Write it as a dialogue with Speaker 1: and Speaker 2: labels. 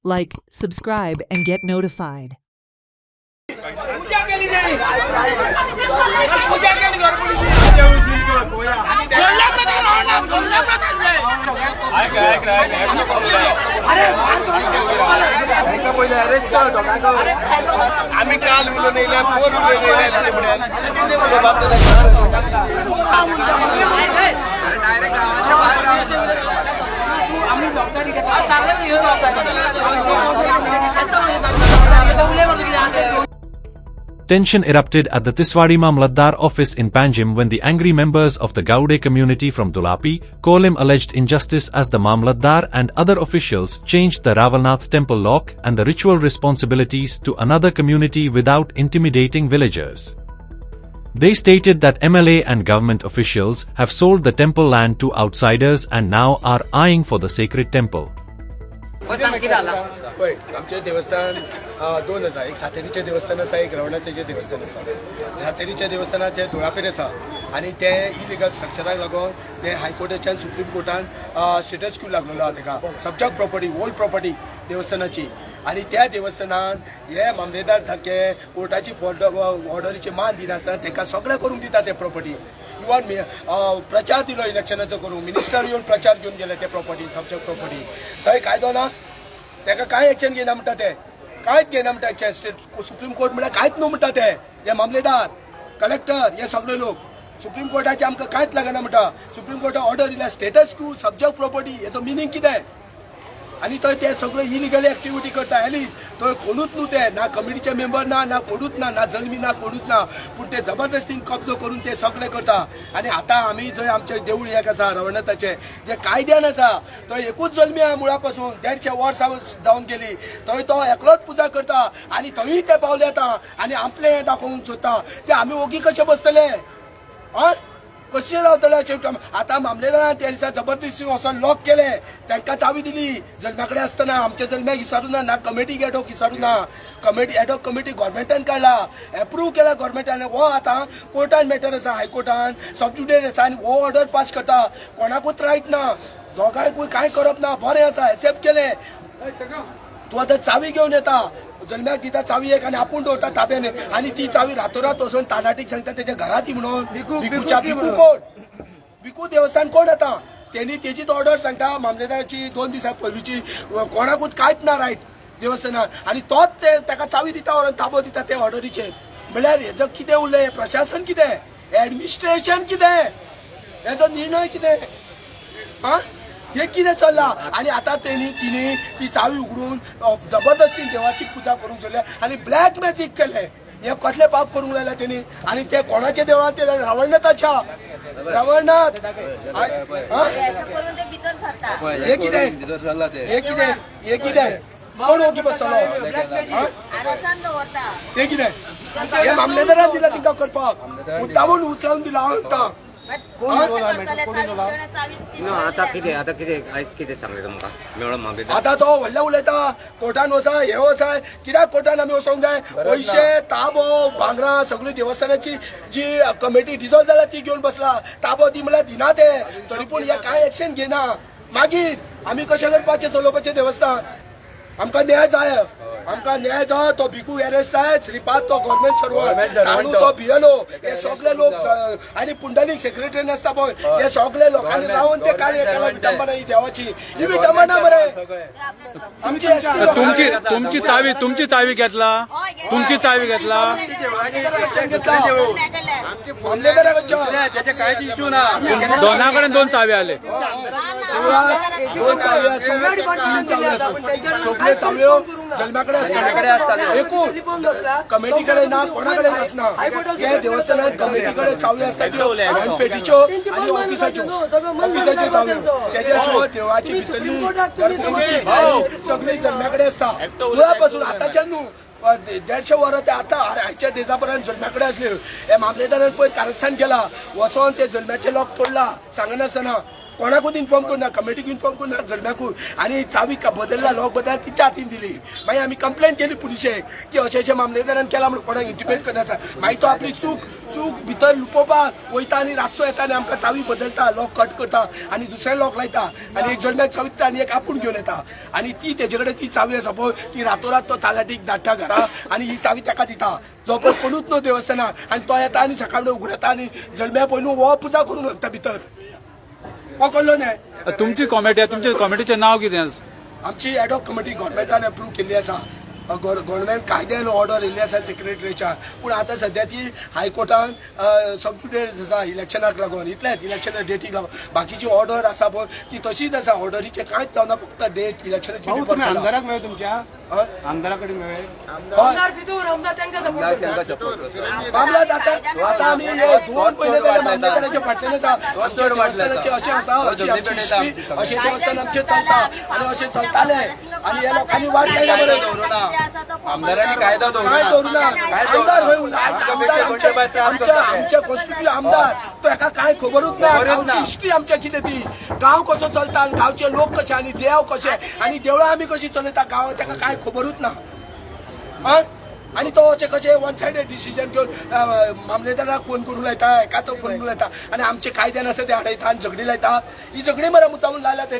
Speaker 1: like, subscribe, and get notified.
Speaker 2: आम्ही काल उलो नाही पोर उलो
Speaker 3: Tension erupted at the Tiswadi Mamlatdar office in Panjim when the angry members of the Gaude community from Dulapi, Kolim alleged injustice as the Mamlatdar and other officials changed the Ravalnath temple lock and the ritual responsibilities to another community without intimidating villagers. They stated that MLA and government officials have sold the temple land to outsiders and now are eyeing for the sacred temple.
Speaker 2: आमचे देवस्थान दोन आसा, एक सातेरीचे देवस्थान आसा, एक रवणाथाचे देवस्थान आसा. सातेरीच्या देवस्थानाचे धुळापेर आसा आनी ते इलिगल स्ट्रक्चराक लागून ते हायकोर्टाच्यान सुप्रीम कोर्टान स्टेटस क्यू लागलेलो आहा तेका सबजक्ट प्रॉपर्टी होल प्रॉपर्टी देवस्थानाची. आनी त्या देवस्थानान हे मामलेदार सारखे कोर्टाची ऑर्डरीचे मान दिनासतना तेका सगळें करूंक दिता ते प्रॉपर्टी. इवन प्रचार दिलो इलेक्शनाचो करूंक, मिनिस्टर येवन प्रचार घेवन गेले ते प्रॉपर्टी सबजक्ट प्रॉपर्टी. थंय कायदो ना, तेका काय एक्शन घेना म्हणटा ते, कांयच घेना म्हणटा एक्शन. स्टेट सुप्रीम कोर्ट म्हळ्यार कांयच न्हू म्हणटा ते. हे मामलेदार कलेक्टर हे सगळे लोक सुप्रीम कोर्टाचे आमकां कांयच लागना म्हणटा. सुप्रीम कोर्टान ऑर्डर दिल्या स्टेटस क्यू सबजक्ट प्रॉपर्टी हेचो मिनींग कितें. आनी थंय ते सगळे इलिगल एक्टिविटी करता हॅली थंय कोणूच न्हू ते, ना कमिटीचे मेंबर ना कोणूच ना जल्मी ना कोणूच ना, पूण ते जबरदस्तीन कब्जो करून ते सगळे करता. आनी आतां आमी जंय आमचे देवूळ एक आसा रवणाथाचे जे कायद्यान आसा थंय एकूच जल्मी आहा मुळा पासून 150 वर्सां जावन गेली. थंय तो एकलोच पुजा करता आनी थंय ते पावले आतां आनी आपले हें दाखोवंक सोदता. ते आमी ओगी कशे बसतले आं कशें रावतले शेवटी. आतां मामलेदारान त्या दिसा जबरदस्ती वचोन लॉक केले, तांकां चावी दिली जल्म्या कडेन आसतना. आमच्या जल्म्याक विचारूं ना कमिटी एडॉक विचारूं ना. कमिटी एडॉक कमिटी गव्हर्मेंटान काडला, एप्रूव केला गव्हर्मेंटान. हो आतां कोर्टान मॅटर आसा, हायकोर्टान सबज्युडियर आसा आनी हो ऑर्डर पास करता. कोणाकूच रायट ना, दोगांयकूय कांय करप ना, बरें आसा एक्सेप्ट केलें. तूं आतां चावी घेवन येता, जल्म्याक दिता चावी एक आनी आपूण दवरता ताब्यान आनी ती चावी रातोरात वचून तानाटीक सांगता तेच्या घरात म्हणून. भिकू कोण, भिकू देवस्थान कोण येता, तेणी तेजीच ऑर्डर सांगता मामलेदाराची 2 दिसां पयलींची. कोणाकूच कांयच ना रायट देवस्थानात आनी तोच ते ताका चावी दिता व्हरून ताबो दिता ते ऑर्डरीचेर. म्हळ्यार हेजो कितें उरलें, प्रशासन कितें, एडमिनिस्ट्रेशन कितें, हेजो निर्णय कितें, आं हे कितें चल्ला. आनी आतां तिणी ती चावी उगडून जबरदस्तीन देवाची पुजा करूंक गेले आनी ब्लॅक मॅजीक केले. हे कसले पाप करूंक लायला तेणी. आनी ते कोणाच्या देवळात ते रवळनाथाच्या रवळनाथ हे कितें कोण ओगी बसतलो ते कितें. हे मामलेदारान दिला तिका करपाक, मुद्दामून उचलावन दिला हांव. आता तो व्हडले उलयता कोर्टान वचा हे वचा. कित्याक कोर्टान आमी वचोंक जाय, पयशे ताबो भांगरां सगळी देवस्थानाची जी कमिटी डिजॉल्व जाला ती घेवन बसला. ताबो दी म्हळ्यार दिना ते, तरी पूण हे कांय एक्शन घेना. मागीर आमी कशें करपाचें चलोवपाचें देवस्थान. आमकां न्याय जाय, आमकां न्याय जाय. तो भिकू एरेस्ट जाय, श्रीपाद तो गव्हर्मेंट सर्वंट, ताणू तो बीएलओ, हे सगळे लोक आनी पुंडलीक सेक्रेटरी नासता पळय हे सगळे लोकांनी रावन ते कार्य केला. विटंबना ही देवाची, ही विटंबना मरे आमची.
Speaker 4: तुमची चावी घेतला, तुमची चावी घेतला.
Speaker 2: त्याचे कांयच इश्यू ना.
Speaker 4: दोना कडेन 2 चावी आले.
Speaker 2: दोन चावी सगळे चावयो जल्म्याकडे असतात, एकूण कमिटीकडे ना कोणाकडे नसना. हे देवस्थानात कमिटीकडे चावी असतात त्यो पेटीच्यो आनी ऑफिसाच्यो चावयो. त्याच्या शिवाय देवाची भितरली सगळी जल्म्याकडे असता. मुळापासून आताच्या न्हू 150 वरां ते आतां आयच्या देजा पर्यंत जल्म्याकडे असले. हे मामलेदारान पळय कारस्थान केला, वचोन ते जल्म्याचे लॉक तोडला सांगनासतना. कोणाकूच इन्फॉर्म करना, कमिटीक इन्फॉर्म करना, जल्म्याकूय. आणि चावी बदलला, लॉक बदलला, तिच्या हातीन दिली. मागीर आमी कंप्लेन केली पुलिशेक की अशें मामलेदारान केला म्हणून कोणाक इंटिमेट करनासतना. मागीर तो आपली चूक भितर लुपोवपाक वयता आनी रातचो येता आनी आमकां चावी बदलता, लॉक कट करता आनी दुसरें लॉक लायता आनी एक जल्म्याक चावी दिता आनी एक आपूण घेवन येता. आनी ती तेजे कडेन ती चावी आसा पळय ती रातोरात तो तालाटीक धाडटा घरा आनी ही चावी ताका दिता. जो पळय कोणूच न्हू देवस्थानाक. आनी तो येता आनी सकाळी उगडता आनी जल्म्या पयलू हो पुजा करून लागता भितर. हो कळलो न्हय.
Speaker 4: तुमची कमिटी आहे, तुमच्या कमिटीचें नाव कितें?
Speaker 2: आमची एडॉक कमिटी गव्हर्मेंटान अप्रूव्ह केल्ली आसा. गव्हर्मेंट कायद्यान ऑर्डर येयल्ली आसा सेक्रेटरीच्या. पूण आतां सध्या ती हायकोर्टान सबस्टिट्यूट आसा इलेक्शनाक लागून, इतलेंच इलेक्शना डेटीक लागून. बाकीची ऑर्डर आसा पळय ती तशीच आसा. ऑर्डरीचे कांयच जावना, फक्त डेट इलेक्शनाची.
Speaker 5: आमदाराक मेळ्ळे तुमच्या आमदाराकडे मेळ्ळे
Speaker 2: मामलात आता आमी हे 2 महिने जाले मामलेदाराच्या फाटल्यान आसा. आमच्या देवस्थानाचे अशें आसा, अशी आमची हिस्ट्री, अशें देवस्थान आमचें चलता आनी अशें चलतालें. आनी ह्या लोकांनी वाट लायल्या बरें.
Speaker 5: आमदारांनी कायदा
Speaker 2: काय दवरुना. आमदार खंय उरला? आमदार आमच्या कॉन्स्टिट्यूट आमदार तो हेका काय खबरूच ना. गांवची हिस्ट्री आमच्या कितें ती, गांव कसो चलता आनी गांवचे लोक कशे आनी देव कशे आनी देवळां आमी कशी चलयता गांव तेका काय खबरूच ना. आनी तो अशें कशें वन सायडेड डिसिजन घेवन मामलेदाराक फोन करूं लायता, एका तो फोन करूं लायता आनी आमचे कायद्यान आसा ते हाडयता आनी झगडी लायता. ही झगडी मरे मुद्दामून लायला ते